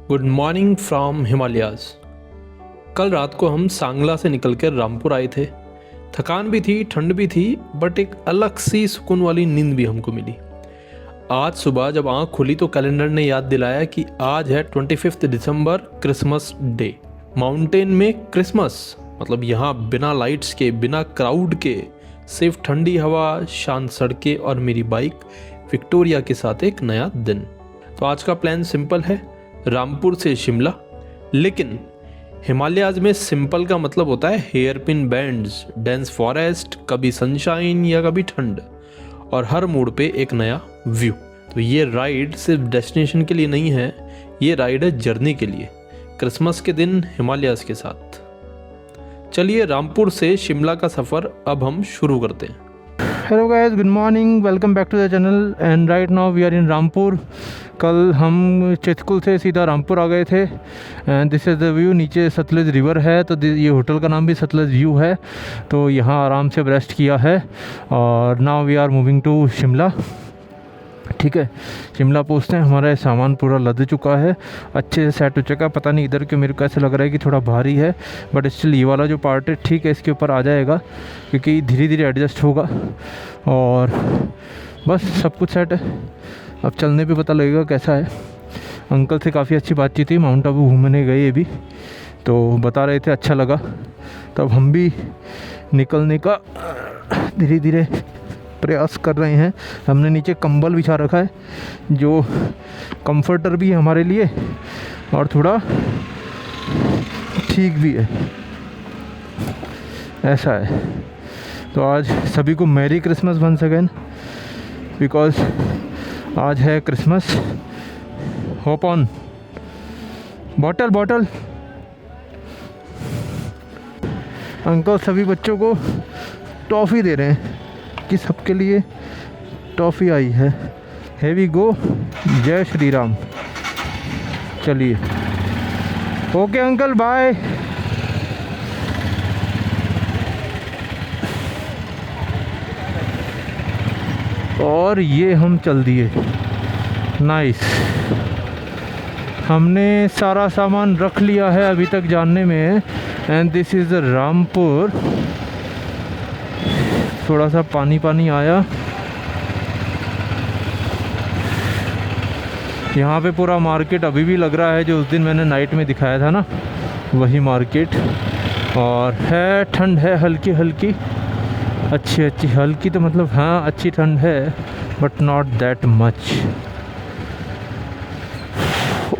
Good morning from Himalayas. कल रात को हम सांगला से निकलकर रामपुर आए थे। थकान भी थी, ठंड भी थी, बट एक अलग सी सुकून वाली नींद भी हमको मिली। आज सुबह जब आंख खुली तो कैलेंडर ने याद दिलाया कि आज है 25 दिसंबर, क्रिसमस डे। माउंटेन में क्रिसमस मतलब यहाँ बिना लाइट्स के, बिना क्राउड के, सिर्फ ठंडी हवा, शांत सड़कें और मेरी बाइक विक्टोरिया के साथ एक नया दिन। तो आज का प्लान सिंपल है, रामपुर से शिमला। लेकिन हिमालयाज में सिंपल का मतलब होता है hairpin bends, dense forest, कभी सनशाइन या कभी ठंड, और हर मूड पे एक नया व्यू। तो ये राइड सिर्फ डेस्टिनेशन के लिए नहीं है, ये राइड है जर्नी के लिए, क्रिसमस के दिन हिमालयाज के साथ। चलिए रामपुर से शिमला का सफ़र अब हम शुरू करते हैं। Hello guys, good morning, welcome back to the channel and right now we are in Rampur. कल हम चितकुल से सीधा रामपुर आ गए थे and this is the view. नीचे सतलुज रिवर है, तो ये होटल का नाम भी सतलुज व्यू है। तो यहाँ आराम से रेस्ट किया है और now we are moving to Shimla. ठीक है, शिमला पहुँचते हैं। हमारा सामान पूरा लद चुका है, अच्छे से सेट हो चुका है। पता नहीं इधर क्यों मेरे को ऐसा लग रहा है कि थोड़ा भारी है, बट स्टिल ये वाला जो पार्ट है ठीक है, इसके ऊपर आ जाएगा क्योंकि धीरे धीरे एडजस्ट होगा। और बस सब कुछ सेट है, अब चलने पे पता लगेगा कैसा है। अंकल से काफ़ी अच्छी बातचीत थी, माउंट आबू घूमने गए ये भी, तो बता रहे थे अच्छा लगा। तब हम भी निकलने का धीरे धीरे प्रयास कर रहे हैं। हमने नीचे कंबल बिछा रखा है जो कंफर्टर भी है हमारे लिए और थोड़ा ठीक भी है, ऐसा है। तो आज सभी को merry Christmas once again, because आज है Christmas. Hope on bottle bottle. Uncle सभी बच्चों को टॉफ़ी दे रहे हैं कि सबके लिए टॉफ़ी आई है। हेवी गो, जय श्री राम। चलिए, ओके अंकल, बाय। और ये हम चल दिए। नाइस, हमने सारा सामान रख लिया है अभी तक जानने में। And this is Rampur. थोड़ा सा पानी पानी आया यहाँ पे। पूरा मार्केट अभी भी लग रहा है जो उस दिन मैंने नाइट में दिखाया था ना, वही मार्केट। और है, ठंड है हल्की हल्की, अच्छी हल्की, तो मतलब हाँ अच्छी ठंड है, बट नॉट दैट मच।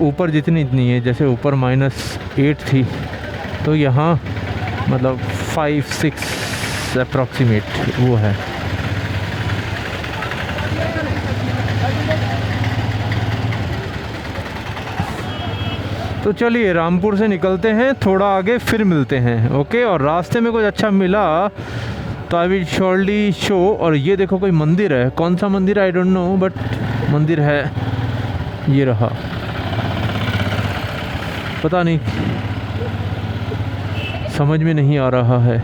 ऊपर जितनी इतनी है, जैसे ऊपर -8 थी, तो यहाँ मतलब 5-6 अप्रॉक्सीमेट वो है। तो चलिए रामपुर से निकलते हैं, थोड़ा आगे फिर मिलते हैं। ओके, और रास्ते में कुछ अच्छा मिला तो आई विल श्योरली शो। और ये देखो कोई मंदिर है, कौन सा मंदिर आई डोंट नो, बट मंदिर है, ये रहा, पता नहीं, समझ में नहीं आ रहा है।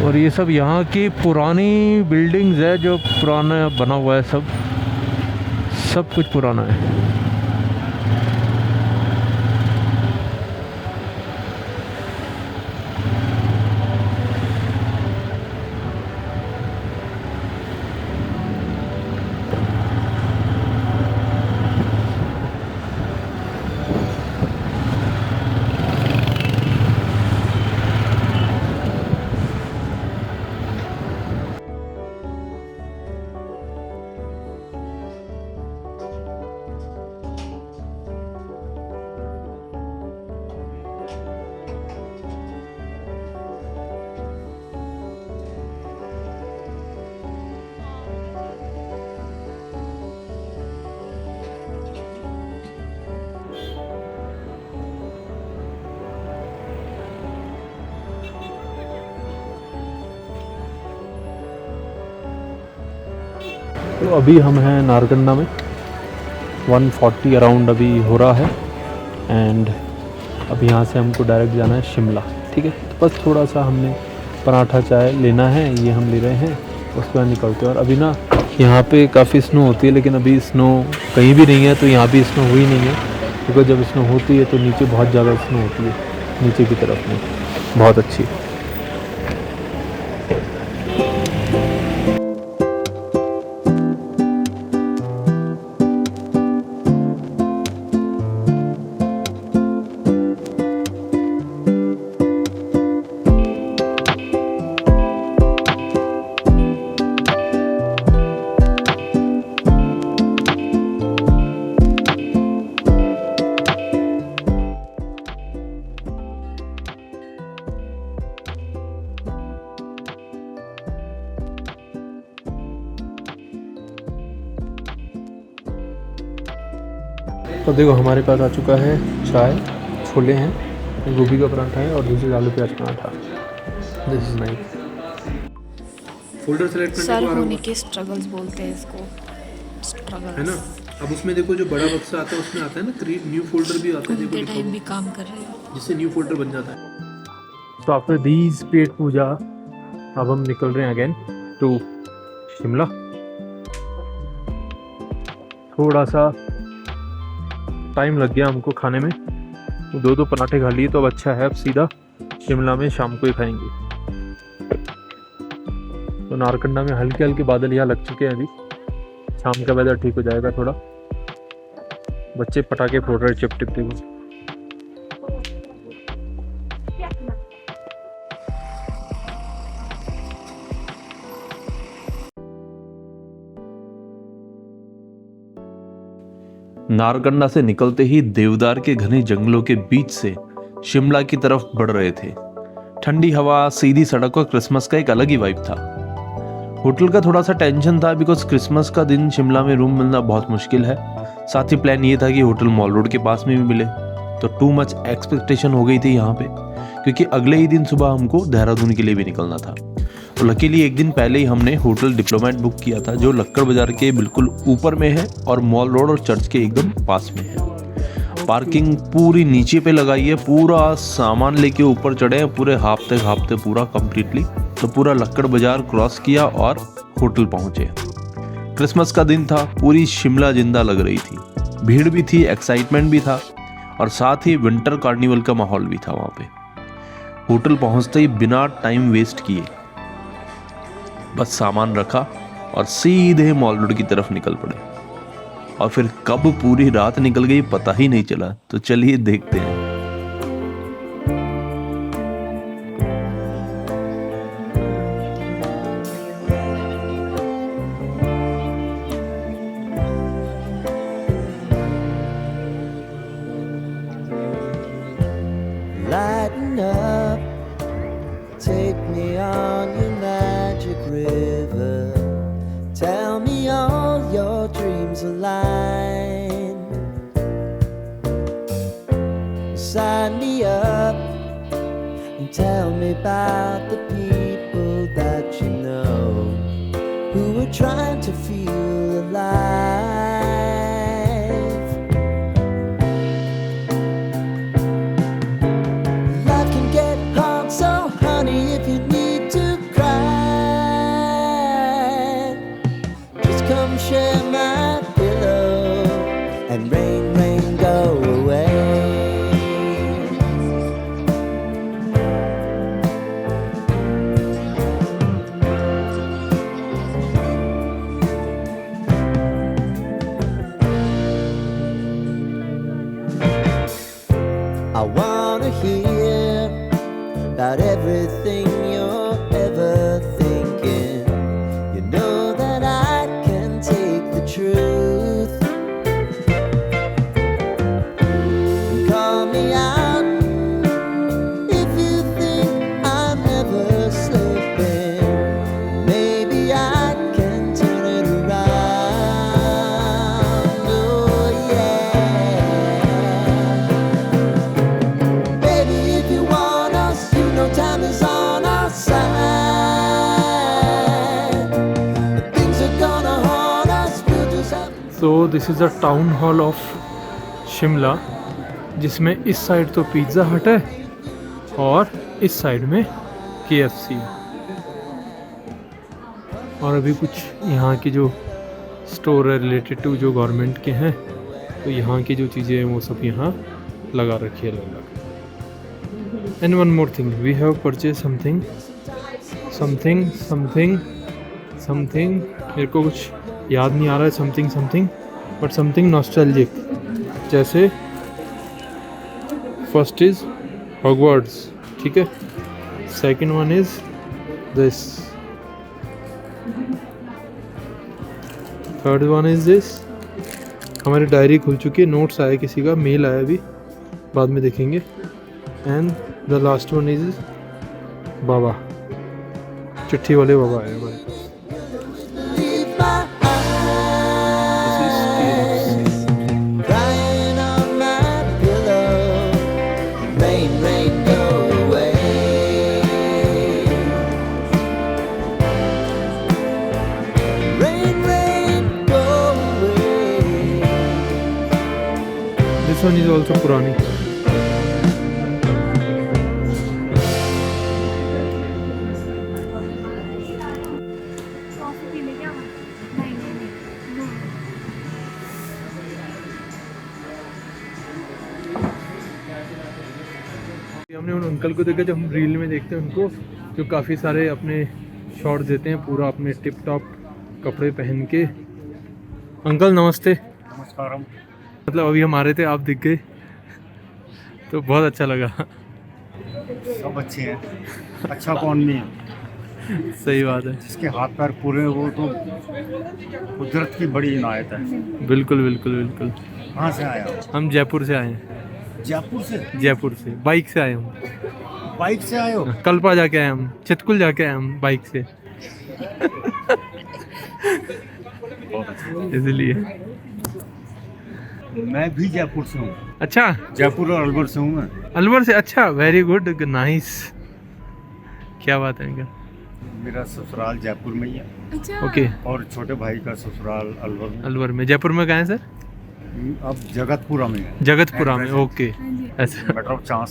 और ये सब यहाँ की पुरानी बिल्डिंग्स है, जो पुराना बना हुआ है, सब कुछ पुराना है। तो अभी हम हैं नारकंडा में, 140 अराउंड अभी हो रहा है। एंड अब यहाँ से हमको डायरेक्ट जाना है शिमला। ठीक है, तो बस थोड़ा सा हमने पराठा चाय लेना है, ये हम ले रहे हैं, उसके बाद निकलते हैं। और अभी ना यहाँ पे काफ़ी स्नो होती है, लेकिन अभी स्नो कहीं भी नहीं है, तो यहाँ भी स्नो हुई नहीं है। क्योंकि जब स्नो होती है तो नीचे बहुत ज़्यादा स्नो होती है, नीचे की तरफ में बहुत अच्छी। तो देखो हमारे पास आ चुका है चाय, छोले हैं, गोभी का पराठा है और दूसरी आलू प्याज paratha. This is nice. Folder select करने सर को आ रहा होने होगा, के स्ट्रगल्स बोलते हैं इसको, स्ट्रगल्स है ना। अब उसमें देखो जो बड़ा बक्सा आता है उसमें आता है ना क्रिएट न्यू फोल्डर भी आता है, देखो घूमते लिखा टाइम हुआ, भी काम कर रहे हो। जिससे न्यू फोल्डर बन जाता है। तो आफ्टर दीज पेट पूजा अब हम निकल रहे हैं अगेन टू शिमला। थोड़ा सा टाइम लग गया हमको खाने में, दो पराठे खा लिए तो अब अच्छा है। अब सीधा शिमला में शाम को ही खाएंगे। तो नारकंडा में हल्के हल्के बादल यहाँ लग चुके हैं, अभी शाम का वेदर ठीक हो जाएगा थोड़ा। बच्चे पटाखे फोड़ रहे चिप टिप टिप। नारकंडा से निकलते ही देवदार के घने जंगलों के बीच से शिमला की तरफ बढ़ रहे थे। ठंडी हवा, सीधी सड़क और क्रिसमस का एक अलग ही वाइब था। होटल का थोड़ा सा टेंशन था बिकॉज क्रिसमस का दिन शिमला में रूम मिलना बहुत मुश्किल है। साथ ही प्लान ये था कि होटल मॉल रोड के पास में भी मिले, तो टू मच एक्सपेक्टेशन हो गई थी यहाँ पे, क्योंकि अगले ही दिन सुबह हमको देहरादून के लिए भी निकलना था। तो लकीली एक दिन पहले ही हमने होटल डिप्लोमेट बुक किया था, जो लक्कड़ बाजार के बिल्कुल ऊपर में है और मॉल रोड और चर्च के एकदम पास में है। पार्किंग पूरी नीचे पे लगाई है, पूरा सामान लेके ऊपर चढ़े हैं, पूरे हाफते पूरा कंप्लीटली। तो पूरा लक्कड़ बाजार क्रॉस किया और होटल पहुंचे। क्रिसमस का दिन था, पूरी शिमला जिंदा लग रही थी, भीड़ भी थी, एक्साइटमेंट भी था और साथ ही विंटर कार्निवल का माहौल भी था वहाँ पे। होटल पहुँचते ही बिना टाइम वेस्ट किए बस सामान रखा और सीधे मॉल रोड की तरफ निकल पड़े। और फिर कब पूरी रात निकल गई पता ही नहीं चला। तो चलिए देखते हैं। Lighten up, take me on your magic river. Tell me all your dreams align. Sign me up and tell me about the people that you know who are trying to feel alive. Life can get hard, so honey, if you need to cry, just come share my pillow and rain, rain, go away. I wanna hear about everything you're ever thinking. You know that I can take the truth. Call me out if you think I'm never slipping. Maybe I can turn it around. Oh yeah. Baby, if you want us, you know time is on our side. If things are gonna haunt us, we'll just have to. So this is the town hall of Shimla, जिसमें इस side तो pizza हट है और इस side में KFC है। और अभी कुछ यहाँ के जो स्टोर है रिलेटेड टू जो गवर्नमेंट के हैं तो यहाँ की जो चीज़ें हैं वो सब यहाँ लगा रखी है अलग। And one more thing, we have purchase something something something something, मेरे को कुछ याद नहीं आ रहा है, something something but something nostalgic. जैसे फर्स्ट इज हॉगवर्ड्स, ठीक है, second one is this, third one is this. हमारी डायरी खुल चुकी है, नोट्स आया किसी का, मेल आया अभी, बाद में देखेंगे। And the last one is Baba, चिट्ठी वाले बाबा आए हमारे पास। Leave my eyes crying on my pillow. Rain, rain, go away. Rain, rain, go away. This one is also पुरानी। हमने उन अंकल को देखा, जब हम रील में देखते हैं उनको, जो काफ़ी सारे अपने शॉट्स देते हैं पूरा अपने टिप टॉप कपड़े पहन के। अंकल नमस्ते। नमस्कारम। मतलब अभी हम आ रहे थे, आप दिख गए तो बहुत अच्छा लगा। सब अच्छे हैं, अच्छा कौन नहीं है। सही बात है, जिसके हाथ पैर पूरे हैं वो तो कुदरत की बड़ी इनायत है। बिल्कुल बिल्कुल बिल्कुल। कहाँ से आया हो? हम जयपुर से आए हैं, जयपुर से? जयपुर से बाइक से आए हम, बाइक से आए हो? कल्पा जाके आए हम, चितकुल जाके आए हम बाइक से। इसलिए मैं भी जयपुर से हूँ। अच्छा, जयपुर और अलवर से हूँ मैं। अलवर से? अच्छा, वेरी गुड, नाइस, क्या बात है अंकल। मेरा ससुराल जयपुर में ही है ओके, और छोटे भाई का ससुराल अलवर में। अलवर में। जयपुर में कहाँ है सर? अब जगतपुरा में है। जगतपुरा में, ओके। अच्छा, मैटर ऑफ चांस।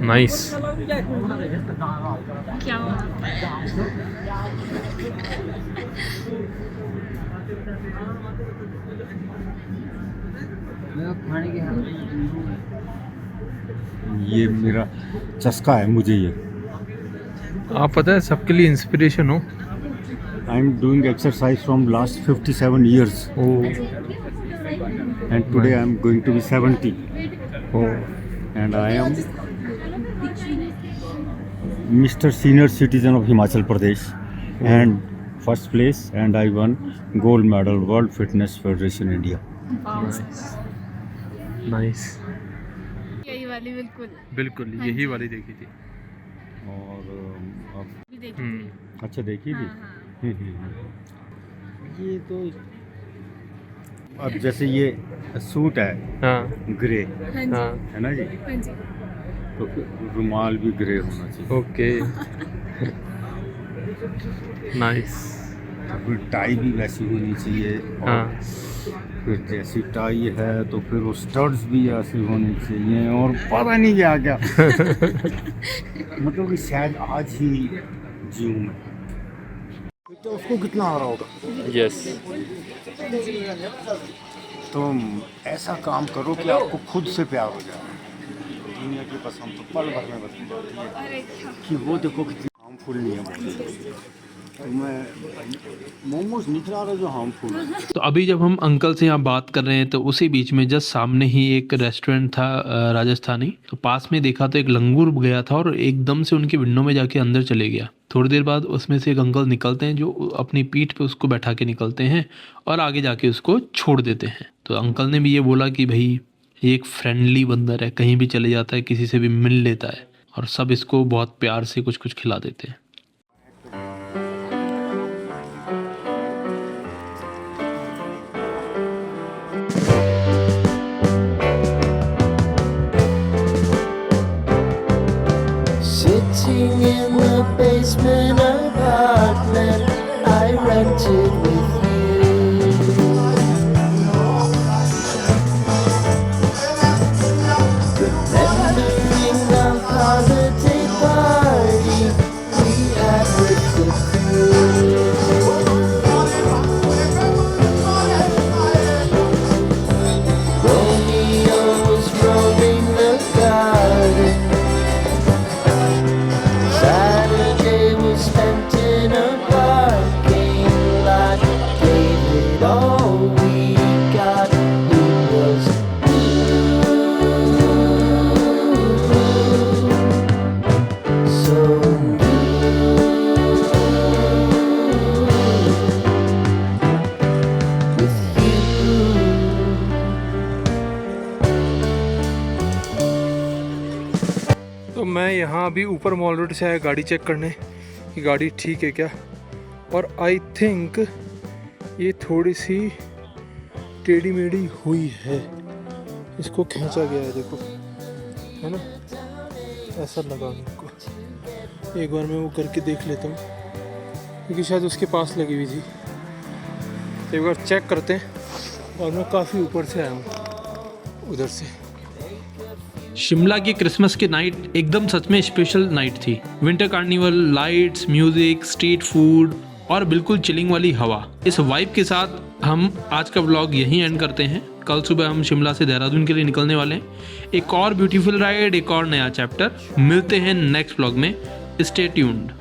नाइस। क्या हुआ? ये मेरा चस्का है, मुझे ये। आप पता है सबके लिए इंस्पिरेशन हो। I am doing exercise from last 57 years ओ and today I am going to be 70 ओ and I am Mr. Senior Citizen of Himachal Pradesh and first place, and I won gold medal World Fitness Federation India. Nice, यही वाली बिल्कुल बिल्कुल यही वाली देखी थी। और अब भी देखी हम्म, अच्छा देखी थी। हाँ। ये तो अब जैसे ये सूट है हाँ ग्रे, हाँ जी, हाँ, है ना जी, हाँ जी। तो फिर रुमाल भी ग्रे होना चाहिए। Okay, nice. तो फिर टाई भी वैसी होनी चाहिए। और हाँ, फिर जैसी टाई है तो फिर वो स्टड्स भी ऐसी होनी चाहिए, और पता नहीं क्या क्या। मतलब कि शायद आज ही जीऊँ मैं। तो उसको कितना आ रहा होगा। यस, तो ऐसा काम करो कि आपको खुद से प्यार हो जाए। दुनिया की पसंद तो पल भर में बदल जाती है कि वो देखो कितनी हार्मफुल नहीं है। तो मैं मोमोज नहीं खिला रहा जो हार्मफुल है। तो अभी जब हम अंकल से यहाँ बात कर रहे हैं तो उसी बीच में जस्ट सामने ही एक रेस्टोरेंट था राजस्थानी, तो पास में देखा तो एक लंगूर गया था और एकदम से उनके विंडो में जाके अंदर चले गया। थोड़ी देर बाद उसमें से एक अंकल निकलते हैं जो अपनी पीठ पे उसको बैठा के निकलते हैं और आगे जाके उसको छोड़ देते हैं। तो अंकल ने भी ये बोला कि भाई ये एक फ्रेंडली बंदर है, कहीं भी चले जाता है, किसी से भी मिल लेता है और सब इसको बहुत प्यार से कुछ कुछ खिला देते हैं। Sitting in the basement apartment I rented with you. Remember मैं यहाँ अभी ऊपर मॉल रोड से आया गाड़ी चेक करने कि गाड़ी ठीक है क्या, और आई थिंक ये थोड़ी सी टेढ़ी मेढ़ी हुई है, इसको खींचा गया है, देखो है ना, ऐसा लगा मेरे को। एक बार मैं वो करके देख लेता हूँ क्योंकि शायद उसके पास लगी हुई थी, तो एक बार चेक करते हैं। और मैं काफ़ी ऊपर से आया हूँ उधर से। शिमला की क्रिसमस की नाइट एकदम सच में स्पेशल नाइट थी। Winter carnival, lights, music, street food और बिल्कुल चिलिंग वाली हवा। इस वाइब के साथ हम आज का व्लॉग यहीं एंड करते हैं। कल सुबह हम शिमला से देहरादून के लिए निकलने वाले हैं। एक और ब्यूटीफुल राइड, एक और नया चैप्टर। मिलते हैं नेक्स्ट व्लॉग में। Stay tuned.